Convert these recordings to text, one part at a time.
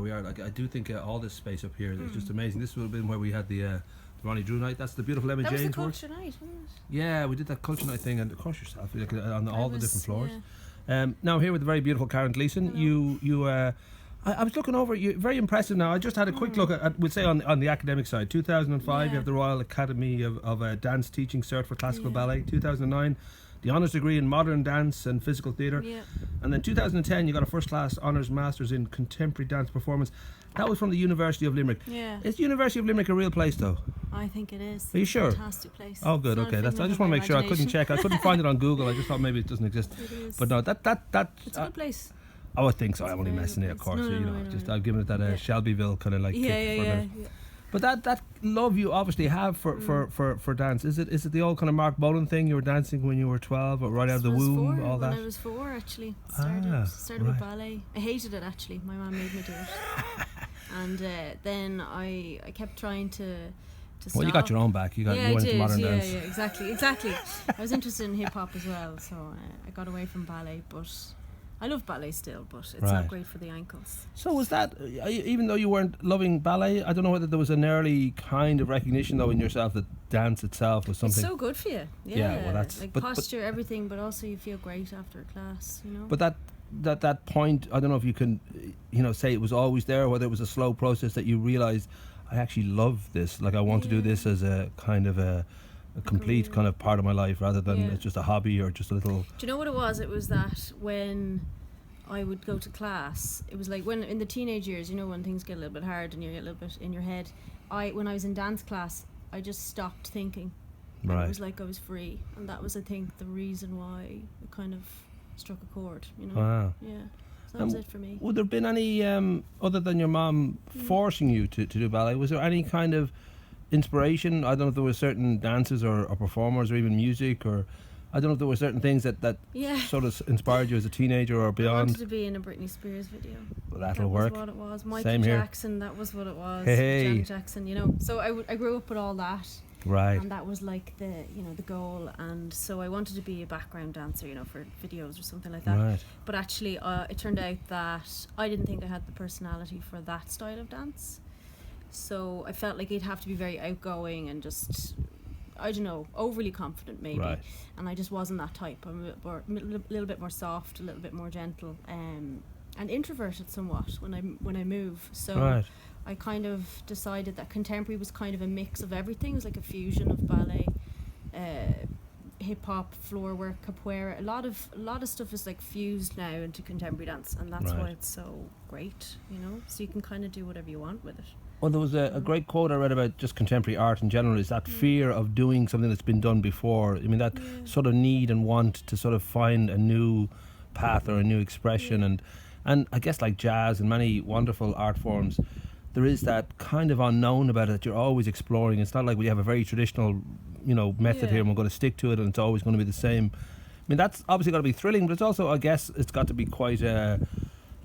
we are. Like I do think all this space up here is just amazing. This would have been where we had the Ronnie Drew night. That's the beautiful Emma Jane's work. Culture night, wasn't it? Yeah, we did that culture night thing, and of course yourself, like, on all the different floors. Yeah. Now I'm here with the very beautiful Karen Gleeson. I was looking over you. Very impressive. Now I just had a quick look at we'd say on the academic side. 2005, you have the Royal Academy of Dance Teaching Cert for Classical Ballet. 2009, the honours degree in Modern Dance and Physical Theatre. Yeah. And then 2010, you got a first class honours masters in Contemporary Dance Performance. That was from the University of Limerick. Yeah. Is the University of Limerick a real place though? I think it is. Are you sure? Fantastic place. Oh, good. Okay, I just want to make sure. I couldn't check. I couldn't find it on Google. I just thought maybe it doesn't exist. It is. But no, that it's a good place. Oh, I think so. It's I'm only messing it, of course. No, I've given it that Shelbyville kind of like kick for it. Yeah. But that love you obviously have for dance, is it the old kind of Mark Bolan thing? You were dancing when you were 12 or right out of the womb, all that? When I was 4, actually. Started with ballet. I hated it, actually. My mum made me do it. And then I kept trying to stop. Well, you got your own back. You went into modern dance. Yeah, exactly. I was interested in hip hop as well, so I got away from ballet, but I love ballet still, but it's not great for the ankles. So was that, even though you weren't loving ballet, I don't know whether there was an early kind of recognition though in yourself that dance itself was something. It's so good for you. Yeah, well that's like posture, everything, but also you feel great after a class, you know. But that point, I don't know if you can, say it was always there, whether it was a slow process that you realised, I actually love this. Like I want to do this as a kind of a complete kind of part of my life rather than it's just a hobby or just a little. Do you know what it was? It was that when I would go to class, it was like when in the teenage years, when things get a little bit hard and you get a little bit in your head. When I was in dance class, I just stopped thinking. Right. It was like I was free, and that was, I think, the reason why it kind of struck a chord. Wow. Yeah. So that was it for me. Would there have been any other than your mom forcing you to do ballet? Was there any kind of inspiration? I don't know if there were certain dances or performers or even music, or I don't know if there were certain things that sort of inspired you as a teenager or beyond. I wanted to be in a Britney Spears video. Well, that'll work. That was what it was. Michael Same Jackson, here. that was what it was. Hey. Janet Jackson, So I grew up with all that. Right. And that was like the goal, and so I wanted to be a background dancer, for videos or something like that. Right. But actually, it turned out that I didn't think I had the personality for that style of dance. So I felt like you'd have to be very outgoing and just, I don't know, overly confident maybe. Right. And I just wasn't that type. I'm a little bit more soft, a little bit more gentle, and introverted somewhat when I move. So I kind of decided that contemporary was kind of a mix of everything. It was like a fusion of ballet, hip hop, floor work, capoeira. A lot of stuff is like fused now into contemporary dance, and that's why it's so great. So you can kind of do whatever you want with it. Well, there was a great quote I read about just contemporary art in general, is that fear of doing something that's been done before. I mean, that sort of need and want to sort of find a new path or a new expression. And I guess like jazz and many wonderful art forms, there is that kind of unknown about it that you're always exploring. It's not like we have a very traditional, method here and we're going to stick to it and it's always going to be the same. I mean, that's obviously got to be thrilling, but it's also, I guess, it's got to be quite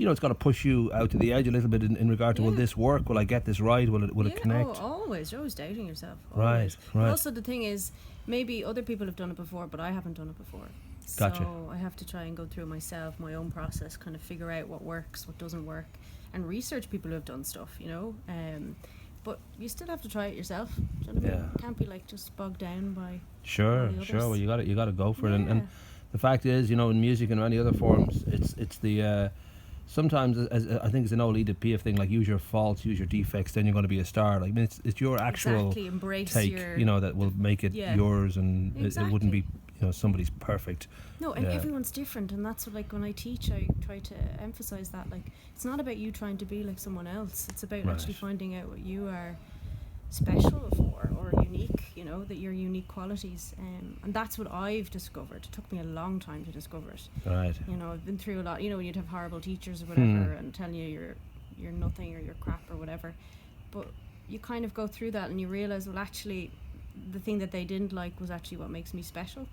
it's got to push you out to the edge a little bit in regard to, will this work? Will I get this right? Will it connect? Oh, always. You're always doubting yourself. Always. Right. But also the thing is, maybe other people have done it before, but I haven't done it before. Gotcha. So I have to try and go through myself, my own process, kind of figure out what works, what doesn't work, and research people who have done stuff, but you still have to try it yourself. Do you know what I mean? You can't be like just bogged down by Sure. Well, you got to go for it, and the fact is, in music and many other forms, it's the sometimes, as I think it's an old Edith Piaf thing, like use your faults, use your defects, then you're going to be a star. Like, I mean, it's your actual take, that will make it yours, and it wouldn't be, somebody's perfect. No, and everyone's different, and that's what, like, when I teach, I try to emphasize that, like, it's not about you trying to be like someone else. It's about actually finding out what you are special for or unique, that your unique qualities, and that's what I've discovered. It took me a long time to discover it. Right. I've been through a lot. When you'd have horrible teachers or whatever and telling you you're nothing or you're crap or whatever, but you kind of go through that and you realize, well, actually the thing that they didn't like was actually what makes me special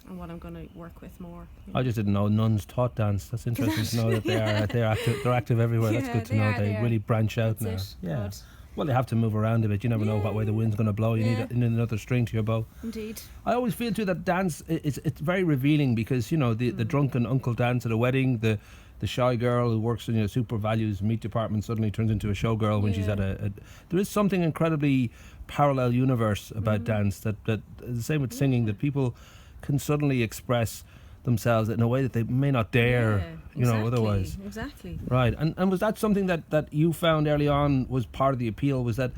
and what I'm going to work with more. I just didn't know nuns taught dance. That's interesting to know that they're active everywhere. That's good to know. They really branch out now. Yeah. God. Well, they have to move around a bit. You never know what way the wind's going to blow. You need another string to your bow. Indeed. I always feel too that dance, it's very revealing because, the drunken uncle dance at a wedding, the the shy girl who works in a super values meat department suddenly turns into a showgirl when she's at a. There is something incredibly parallel universe about dance that the same with singing, that people can suddenly express themselves in a way that they may not dare, otherwise. Exactly. Right. And was that something that you found early on was part of the appeal? Was that,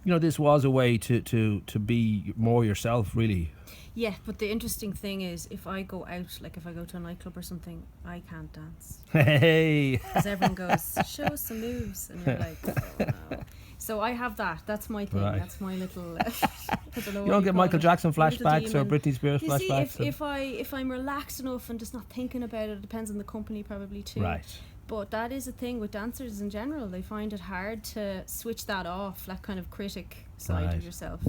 this was a way to be more yourself, really? Yeah, but the interesting thing is, if I go out, like if I go to a nightclub or something, I can't dance. Hey! Because everyone goes, show us some moves. And you're like, oh no. So I have that. That's my thing. Right. That's my little... you don't get Michael Jackson flashbacks or Britney Spears flashbacks? See, if I'm relaxed enough and just not thinking about it depends on the company probably too. Right. But that is a thing with dancers in general. They find it hard to switch that off, that kind of critic side of yourself.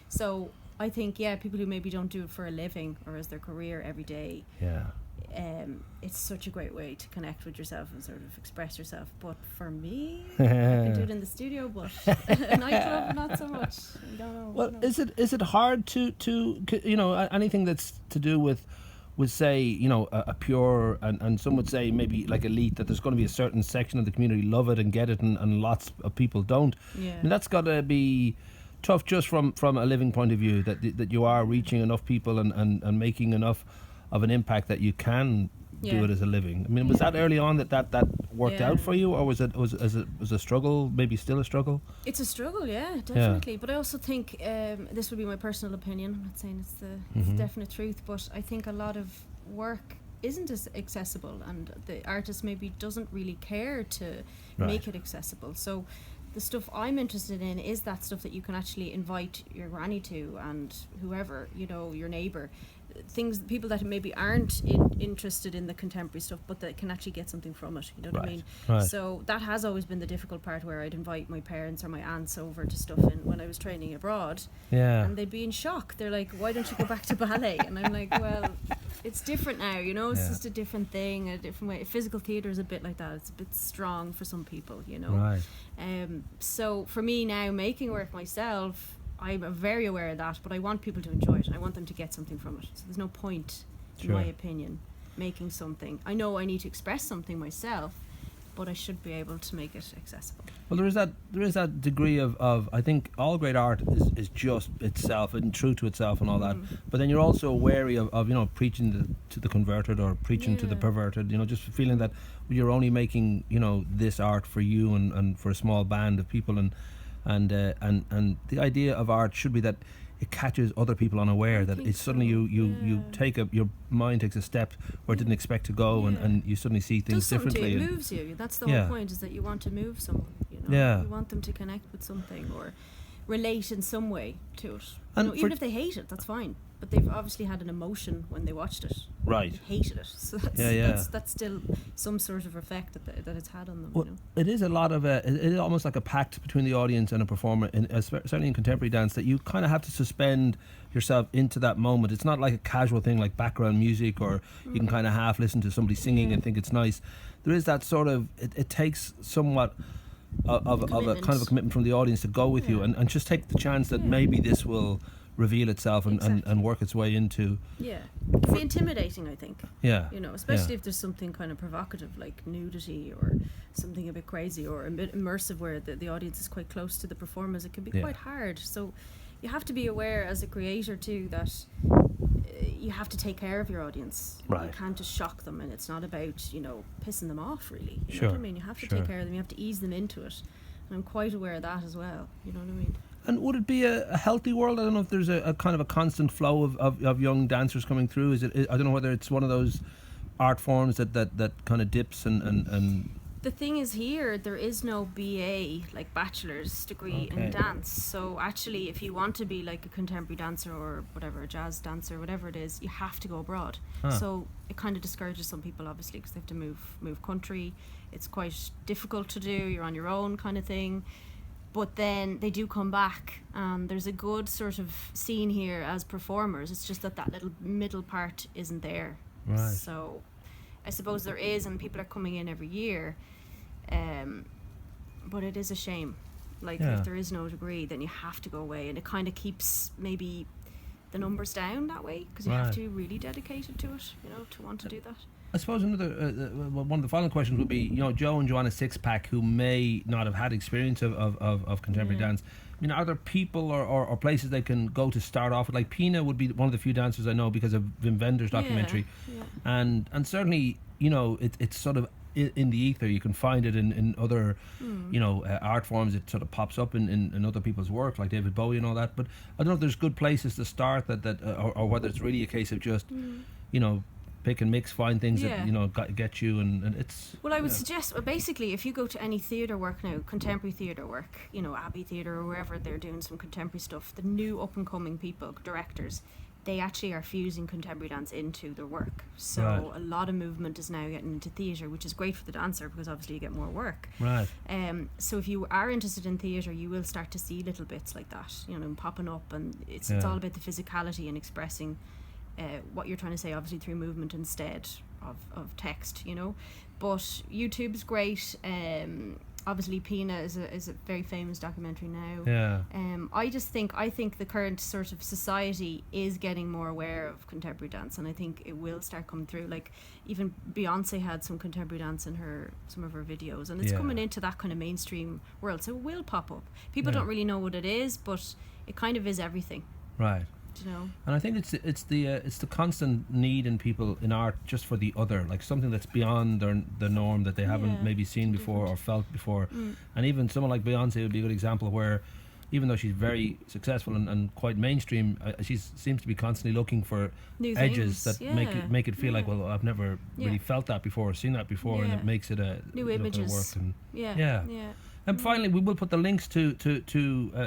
So I think, people who maybe don't do it for a living or as their career every day, it's such a great way to connect with yourself and sort of express yourself. But for me, I can do it in the studio, but a nightclub, not so much. I don't know. Well, is it hard to anything that's to do with say, a pure, and some would say maybe like elite, that there's going to be a certain section of the community love it and get it, and lots of people don't. Yeah. And that's got to be tough just from a living point of view, that you are reaching enough people and making enough of an impact that you can do it as a living. I mean, was that early on that worked out for you, or was it a struggle, maybe still a struggle? It's a struggle, definitely. Yeah. But I also think, this would be my personal opinion, I'm not saying it's the definite truth, but I think a lot of work isn't as accessible, and the artist maybe doesn't really care to make it accessible. So the stuff I'm interested in is that stuff that you can actually invite your granny to, and whoever, your neighbour. People that maybe aren't interested in the contemporary stuff, but that can actually get something from it, you know what I mean? Right. So that has always been the difficult part, where I'd invite my parents or my aunts over to stuff when I was training abroad, and they'd be in shock. They're like, why don't you go back to ballet? And I'm like, well, it's different now, it's just a different thing, a different way. Physical theatre is a bit like that. It's a bit strong for some people, Right. So for me now, making work myself, I'm very aware of that, but I want people to enjoy it. I want them to get something from it. So there's no point, in my opinion, making something. I know I need to express something myself, but I should be able to make it accessible. Well, there is that degree of I think all great art is just itself and true to itself and all that. But then you're also wary of preaching to the converted or preaching to the perverted. Just feeling that you're only making this art for you and for a small band of people, and the idea of art should be that it catches other people unaware, that it's suddenly you take your mind takes a step where it didn't expect to go, and you suddenly see things differently. It moves you. That's the whole point, is that you want to move someone. You want them to connect with something or relate in some way to it. And even if they hate it, that's fine. But they've obviously had an emotion when they watched it. Right. They hated it. So that's still some sort of effect that it's had on them. Well, it is a lot of it is almost like a pact between the audience and a performer, certainly in contemporary dance, that you kind of have to suspend yourself into that moment. It's not like a casual thing like background music, or you can kind of half listen to somebody singing and think it's nice. There is that sort of, it takes somewhat of a kind of a commitment from the audience to go with you and just take the chance that maybe this will reveal itself and work its way into. Yeah, it can be intimidating, I think. Yeah. Especially if there's something kind of provocative like nudity or something a bit crazy or a bit immersive, where the audience is quite close to the performers. It can be quite hard. So you have to be aware as a creator too that you have to take care of your audience. Right. You can't just shock them, and it's not about pissing them off, really. You know what I mean? You have to take care of them. You have to ease them into it, and I'm quite aware of that as well. You know what I mean? And would it be a healthy world? I don't know if there's a kind of a constant flow of young dancers coming through. I don't know whether it's one of those art forms that kind of dips and The thing is, here there is no BA, like bachelor's degree in dance. So actually, if you want to be like a contemporary dancer or whatever, a jazz dancer, whatever it is, you have to go abroad. So it kind of discourages some people, obviously, because they have to move country. It's quite difficult to do. You're on your own, kind of thing. But then they do come back, and there's a good sort of scene here as performers. It's just that little middle part isn't there. Right. So I suppose there is, and people are coming in every year. But it is a shame. Like, if there is no degree, then you have to go away, and it kind of keeps maybe the numbers down that way, because you have to be really dedicated to it, to want to do that. I suppose another one of the final questions would be, you know, Joe and Joanna Sixpack, who may not have had experience of contemporary dance. I mean, are there people or places they can go to start off with? Like Pina would be one of the few dancers I know because of Wim Wenders' documentary, and certainly, you know, it's sort of in the ether. You can find it in other, you know, art forms. It sort of pops up in other people's work, like David Bowie and all that. But I don't know if there's good places to start or whether it's really a case of just, you know, pick and mix, find things that, you know, get you, and it's... Well, I would suggest, basically, if you go to any theatre work now, contemporary theatre work, you know, Abbey Theatre or wherever they're doing some contemporary stuff, the new up-and-coming people, directors, they actually are fusing contemporary dance into their work. So a lot of movement is now getting into theatre, which is great for the dancer because obviously you get more work. Right. So if you are interested in theatre, you will start to see little bits like that, you know, popping up, and it's all about the physicality and expressing what you're trying to say, obviously through movement instead of text, you know. But YouTube's great. Obviously Pina is a very famous documentary now. Yeah. I think the current sort of society is getting more aware of contemporary dance, and I think it will start coming through. Like even Beyonce had some contemporary dance in some of her videos, and it's coming into that kind of mainstream world, so it will pop up. People don't really know what it is, but it kind of is everything. Right. You know. And I think it's the constant need in people in art just for the other, like something that's beyond the norm that they haven't maybe seen before or felt before. And even someone like Beyonce would be a good example where, even though she's very successful and quite mainstream, she seems to be constantly looking for new edges things. that make it feel like, well, I've never really felt that before or seen that before, and it makes it a new images. Work and Yeah. And finally, we will put the links to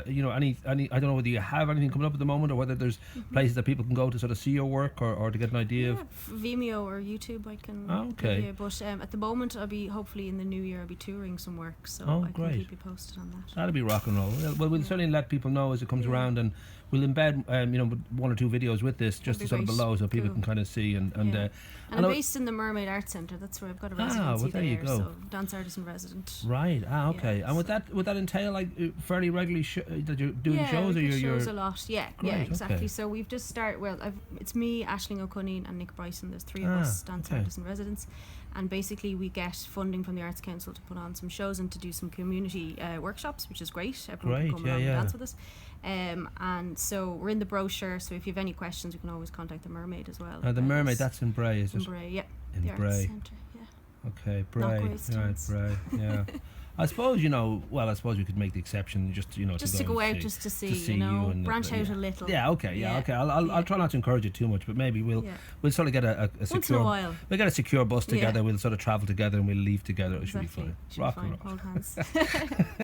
you know, any. I don't know whether you have anything coming up at the moment, or whether there's places that people can go to sort of see your work or to get an idea of Vimeo or YouTube. I can. Okay. Give you, but at the moment, I'll be hopefully in the new year. I'll be touring some work, so I can keep you posted on that. That'll be rock and roll. Well, we'll certainly let people know as it comes around, and we'll embed you know, one or two videos with this just sort of below, so people can kind of see and I'm based in the Mermaid Art Centre. That's where I've got a residency well, there you go. So dance artist in resident. Right. Okay. And would that entail like fairly regularly that you're doing shows, or you're shows a lot? Yeah. Great, yeah. Exactly. okay. So we've just started. Well, it's me, Aisling O'Connell, and Nick Bryson. There's three of us dance artists in residence, and basically we get funding from the Arts Council to put on some shows and to do some community workshops, which is great. Everyone can come along and dance with us. And so we're in the brochure, so if you have any questions you can always contact the Mermaid as well. The Mermaid, that's in Bray, is it? In Bray, yeah. In the Bray. Arts Centre, yeah. Okay, Bray. Right, Bray, yeah. I suppose, you know, I suppose we could make the exception just, you know, to go out just to see you know, and branch out a little. Yeah, okay. I'll try not to encourage it too much, but maybe we'll sort of get a secure. Once in a while. We'll get a secure bus together. We'll sort of travel together and we'll leave together. It should be fine. Rock and roll. Hold hands.